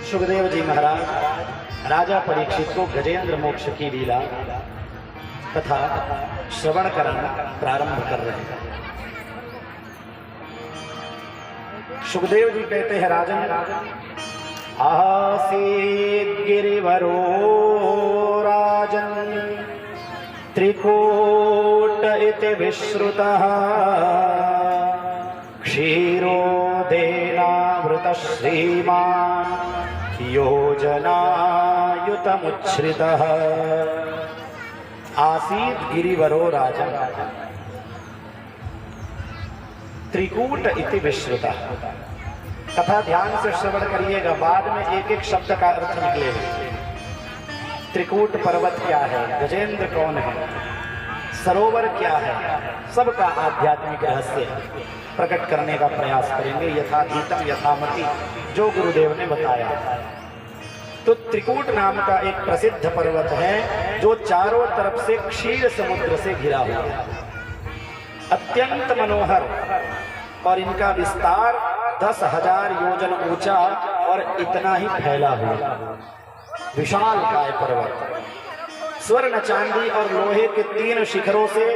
सुखदेव जी महाराज राजा परीक्षित को गजेंद्र मोक्ष की लीला तथा श्रवण करना प्रारंभ कर रहे हैं। सुखदेव जी कहते हैं, राजन आसीत् गिरिवरो राजन त्रिकूट इति विश्रुतः क्षीरोदेनावृत श्रीमान् योजनायुतमुच्छ्रितः। आसीत् गिरिवरो राजन त्रिकूट इति विश्रुतः। कथा ध्यान से श्रवण करिएगा, बाद में एक एक शब्द का अर्थ निकलेगा। त्रिकूट पर्वत क्या है, गजेंद्र कौन है, सरोवर क्या है, सबका आध्यात्मिक रहस्य प्रकट करने का प्रयास करेंगे यथाधीतम यथामति, जो गुरुदेव ने बताया। तो त्रिकूट नाम का एक प्रसिद्ध पर्वत है जो चारों तरफ से क्षीर समुद्र से घिरा हुआ है, अत्यंत मनोहर, और इनका विस्तार 10,000 योजन ऊंचा और इतना ही फैला हुआ विशाल काय पर्वत स्वर्ण चांदी और लोहे के 3 शिखरों से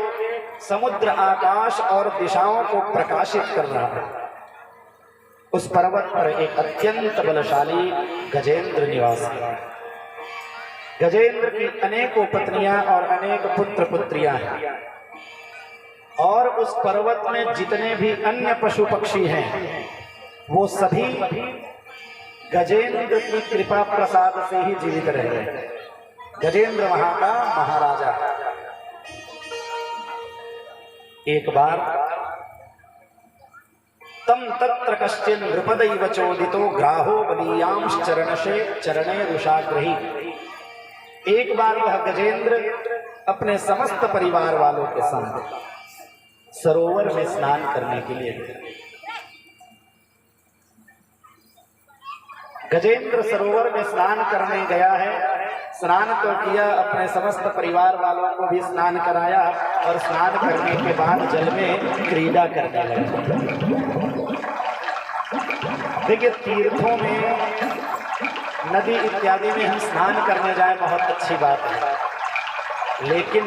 समुद्र आकाश और दिशाओं को प्रकाशित कर रहा है। उस पर्वत पर एक अत्यंत बलशाली गजेंद्र निवास है। गजेंद्र की अनेकों पत्नियां और अनेक पुत्र पुत्रियां हैं, और उस पर्वत में जितने भी अन्य पशु पक्षी हैं वो सभी गजेंद्र की कृपा प्रसाद से ही जीवित रहे हैं। गजेंद्र वहां का महाराजा। एक बार तम तत्र कश्चिन नृपदैव चोदितो ग्राहो बलीयांश चरणशे चरणे रुषाग्रही। एक बार वह गजेंद्र अपने समस्त परिवार वालों के साथ सरोवर में स्नान करने के लिए गया। गजेंद्र सरोवर में स्नान करने गया है। स्नान तो किया, अपने समस्त परिवार वालों को भी स्नान कराया, और स्नान करने के बाद जल में क्रीड़ा करने लगा। देखिए, तीर्थों में नदी इत्यादि में हम स्नान करने जाए बहुत अच्छी बात है, लेकिन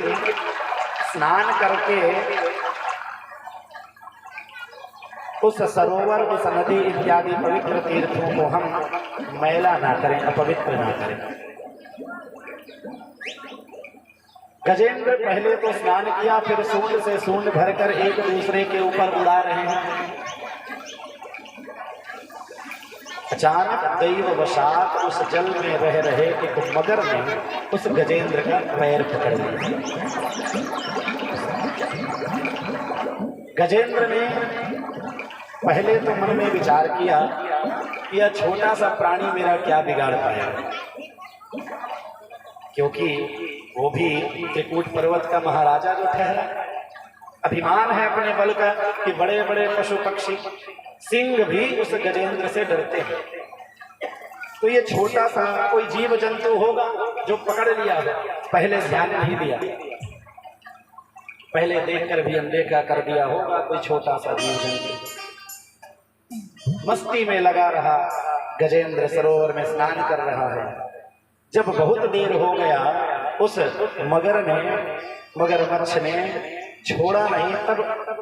स्नान करके उस सरोवर, उस नदी इत्यादि पवित्र तीर्थों को हम मैला ना करें, अपवित्र ना करें। गजेंद्र पहले तो स्नान किया, फिर सूंड से सूंड भरकर एक दूसरे के ऊपर उड़ा रहे हैं। अचानक दैववशात उस जल में रह रहे एक मगर ने उस गजेंद्र का पैर पकड़ लिया। गजेंद्र ने पहले तो मन में विचार किया कि यह छोटा सा प्राणी मेरा क्या बिगाड़ पाएगा, क्योंकि वो भी त्रिकूट पर्वत का महाराजा जो ठहरा। अभिमान है अपने बल का कि बड़े बड़े पशु पक्षी सिंह भी उस गजेंद्र से डरते हैं, तो ये छोटा सा कोई जीव जंतु होगा जो पकड़ लिया है। पहले ध्यान नहीं दिया, पहले देखकर भी अनदेखा कर दिया होगा कोई छोटा सा जीव जंतु। मस्ती में लगा रहा गजेंद्र, सरोवर में स्नान कर रहा है। जब बहुत देर हो गया, उस मगरमच्छ ने छोड़ा नहीं, तब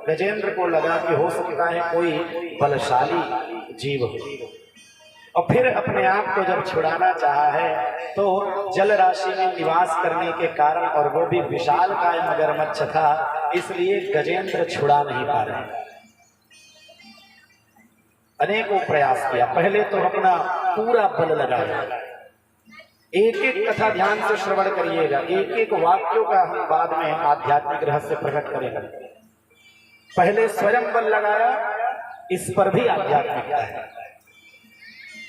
गजेंद्र को लगा कि हो सकता है कोई बलशाली जीव हो, और फिर अपने आप को जब छुड़ाना चाहा है तो जल राशि में निवास करने के कारण, और वो भी विशाल काय मगरमच्छ था, इसलिए गजेंद्र छुड़ा नहीं पा रहे। अनेकों प्रयास किया, पहले तो अपना पूरा बल लगाया। एक एक कथा ध्यान से श्रवण करिएगा, एक एक वाक्यों का हम बाद में आध्यात्मिक रहस्य प्रकट करेंगे। पहले स्वयं बल लगाया, इस पर भी आध्यात्मिकता है।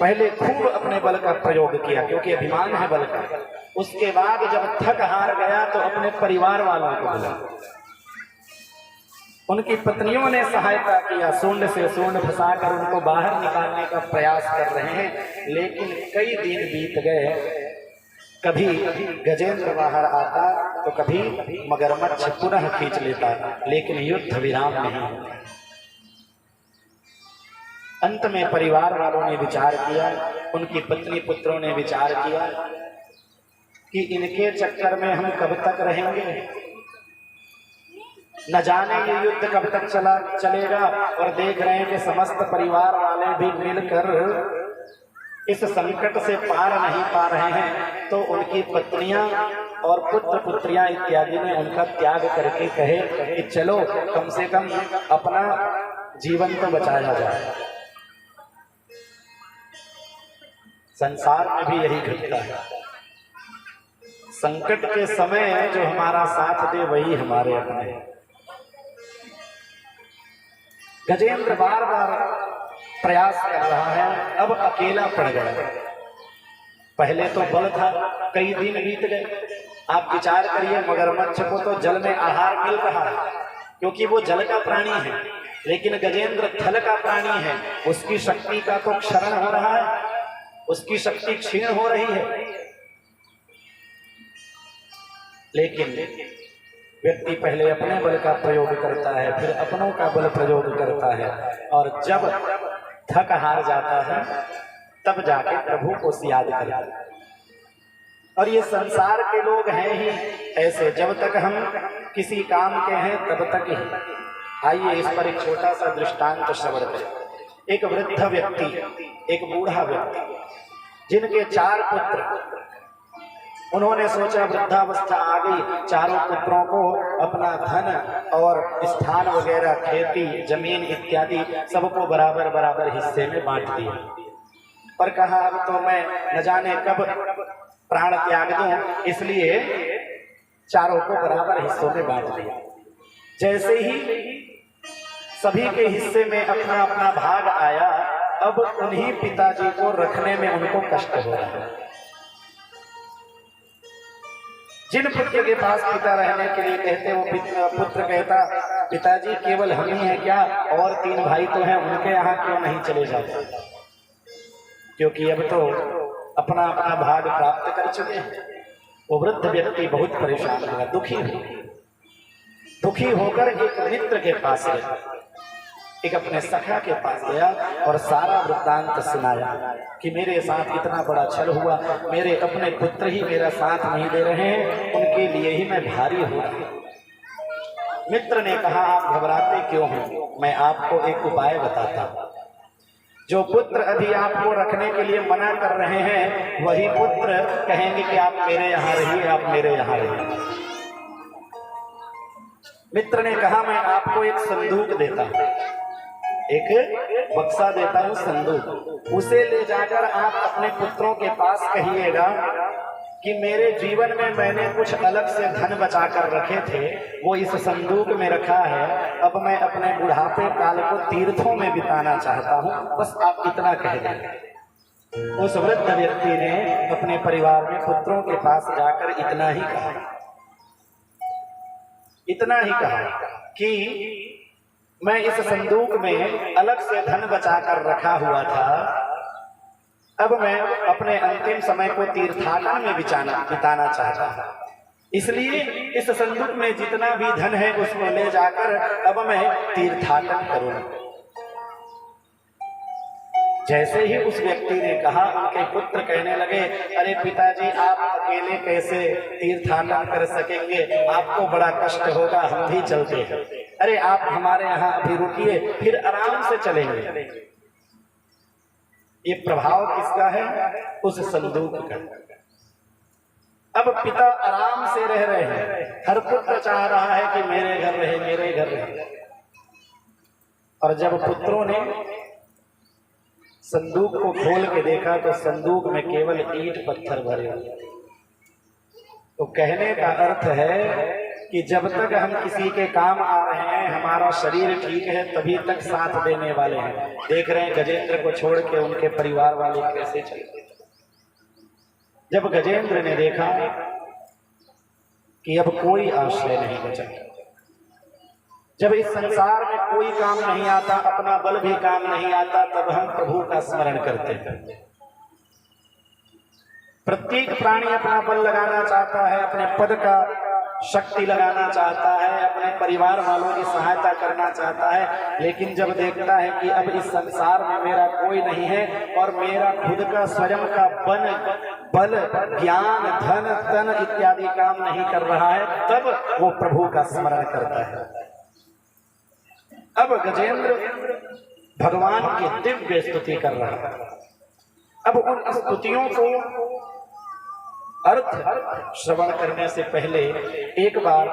पहले खूब अपने बल का प्रयोग किया, क्योंकि अभिमान है बल का। उसके बाद जब थक हार गया तो अपने परिवार वालों को बुलाया। उनकी पत्नियों ने सहायता किया, सूंड से सूंड फंसाकर उनको बाहर निकालने का प्रयास कर रहे हैं, लेकिन कई दिन बीत गए। कभी गजेंद्र बाहर आता तो कभी मगरमच्छ पुनः खींच लेता, लेकिन युद्ध विराम नहीं होता। अंत में परिवार वालों ने विचार किया, उनकी पत्नी पुत्रों ने विचार किया कि इनके चक्कर में हम कब तक रहेंगे, न जाने ये युद्ध कब तक चलेगा। और देख रहे हैं कि समस्त परिवार वाले भी मिलकर इस संकट से पार नहीं पा रहे हैं। तो उनकी पत्नियां और पुत्र पुत्रियां इत्यादि ने उनका त्याग करके कहे कि चलो कम से कम अपना जीवन तो बचाया जाए। संसार में भी यही घटता है, संकट के समय जो हमारा साथ दे वही हमारे अपने। गजेंद्र बार बार प्रयास कर रहा है, अब अकेला पड़ गया। पहले तो बल था, कई दिन बीत गए। आप विचार करिए, मगरमच्छ को तो जल में आहार मिल रहा है क्योंकि वो जल का प्राणी है, लेकिन गजेंद्र थल का प्राणी है। उसकी शक्ति का तो क्षरण हो रहा है, उसकी शक्ति क्षीण हो रही है। लेकिन व्यक्ति पहले अपने बल का प्रयोग करता है, फिर अपनों का बल प्रयोग करता है, और जब थक हार जाता है तब जाके प्रभु को याद करता है। और ये संसार के लोग हैं ही ऐसे, जब तक हम किसी काम के हैं तब तक ही। आइए इस पर एक छोटा सा दृष्टांत श्रवण करें। एक वृद्ध व्यक्ति, एक बूढ़ा व्यक्ति, जिनके 4 पुत्र, उन्होंने सोचा वृद्धावस्था आ गई, चारों पुत्रों को अपना धन और स्थान वगैरह, खेती जमीन इत्यादि सबको बराबर बराबर हिस्से में बांट दिया। पर कहा अब तो मैं न जाने कब प्राण त्याग दूं, इसलिए चारों को बराबर हिस्सों में बांट दिया। जैसे ही सभी के हिस्से में अपना अपना भाग आया, अब उन्हीं पिताजी को रखने में उनको कष्ट हो रहा है। जिन पुत्र के पास पिता रहने के लिए कहते, वो पुत्र कहता पिताजी केवल हम ही हैं क्या, और 3 भाई तो हैं, उनके यहाँ क्यों नहीं चले जाते, क्योंकि अब तो अपना अपना भाग प्राप्त कर चुके हैं। वो वृद्ध व्यक्ति बहुत परेशान हुआ, दुखी होकर एक मित्र के पास गया, एक अपने सखा के पास गया और सारा वृत्तांत सुनाया कि मेरे साथ इतना बड़ा छल हुआ, मेरे अपने पुत्र ही मेरा साथ नहीं दे रहे हैं, उनके लिए ही मैं भारी हो रहा हूं। मित्र ने कहा आप घबराते क्यों हो, मैं आपको एक उपाय बताता हूं। जो पुत्र अभी आपको रखने के लिए मना कर रहे हैं, वही पुत्र कहेंगे कि आप मेरे यहाँ रहिए, आप मेरे यहाँ रहिए। मित्र ने कहा मैं आपको एक संदूक देता हूं, एक बक्सा देता हूं, संदूक, उसे ले जाकर आप अपने पुत्रों के पास कहिएगा कि मेरे जीवन में मैंने कुछ अलग से धन बचा कर रखे थे, वो इस संदूक में रखा है, अब मैं अपने बुढ़ापे काल को तीर्थों में बिताना चाहता हूं, बस आप इतना कह दें। उस वृद्ध व्यक्ति ने अपने परिवार में पुत्रों के पास जाकर इतना ही कहा कि मैं इस संदूक में अलग से धन बचाकर रखा हुआ था, अब मैं अपने अंतिम समय को तीर्थाटन में बिताना चाहता हूं, इसलिए इस संदूक में जितना भी धन है उसको ले जाकर अब मैं तीर्थाटन करूंगा। जैसे ही उस व्यक्ति ने कहा, उनके पुत्र कहने लगे अरे पिताजी आप अकेले कैसे तीर्थाटन कर सकेंगे, आपको बड़ा कष्ट होगा, हम भी चलते हैं। अरे आप हमारे यहाँ अभी रुकिए, फिर आराम से चलेंगे। ये प्रभाव किसका है? उस संदूक का। अब पिता आराम से रह रहे हैं, हर पुत्र चाह रहा है कि मेरे घर रहे, मेरे घर रहे। और जब पुत्रों ने संदूक को खोल के देखा तो संदूक में केवल ईंट पत्थर भरे हुए। तो कहने का अर्थ है कि जब तक हम किसी के काम आ रहे हैं, हमारा शरीर ठीक है, तभी तक साथ देने वाले हैं। देख रहे हैं गजेंद्र को छोड़ के उनके परिवार वाले कैसे चले। जब गजेंद्र ने देखा कि अब कोई आश्रय नहीं बचा, जब इस संसार में कोई काम नहीं आता, अपना बल भी काम नहीं आता, तब हम प्रभु का स्मरण करते हैं। प्रत्येक प्राणी अपना बल लगाना चाहता है, अपने पद का शक्ति लगाना चाहता है, अपने परिवार वालों की सहायता करना चाहता है, लेकिन जब देखता है कि अब इस संसार में मेरा कोई नहीं है और मेरा खुद का स्वयं का बल ज्ञान धन तन इत्यादि काम नहीं कर रहा है, तब वो प्रभु का स्मरण करता है। अब गजेंद्र भगवान की दिव्य स्तुति कर रहा है। अब उन स्तुतियों को अर्थ श्रवण करने से पहले एक बार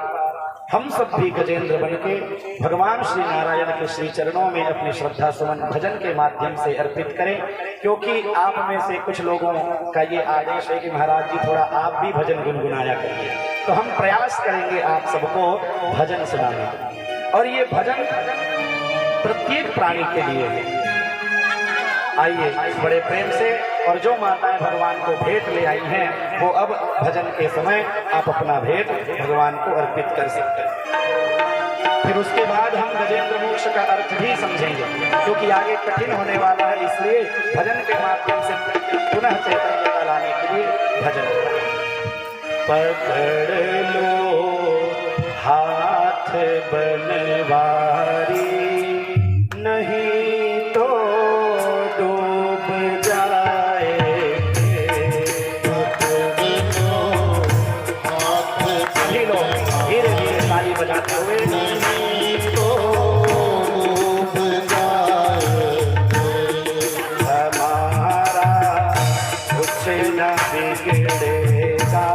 हम सब भी गजेंद्र बनके भगवान श्री नारायण के श्री चरणों में अपनी श्रद्धा सुमन भजन के माध्यम से अर्पित करें, क्योंकि आप में से कुछ लोगों का ये आदेश है कि महाराज जी थोड़ा आप भी भजन गुनगुनाया करिए, तो हम प्रयास करेंगे आप सबको भजन सुनाने। और ये भजन प्रत्येक प्राणी के लिए है। आइए बड़े प्रेम से, और जो माताएं भगवान को भेंट ले आई हैं वो अब भजन के समय आप अपना भेंट भगवान को अर्पित कर सकते हैं। फिर उसके बाद हम गजेंद्र मोक्ष का अर्थ भी समझेंगे, क्योंकि आगे कठिन होने वाला है, इसलिए भजन के माध्यम से पुनः चैतन्यता लाने के लिए भजन। पकड़ लो हाथ बनवारी, नहीं तो डूब जाएंगे। सभी लोग धीरे धीरे ताली बजाते हुए, नहीं तो डूब जाएंगे, हमारा कुछ न बिगड़ेगा।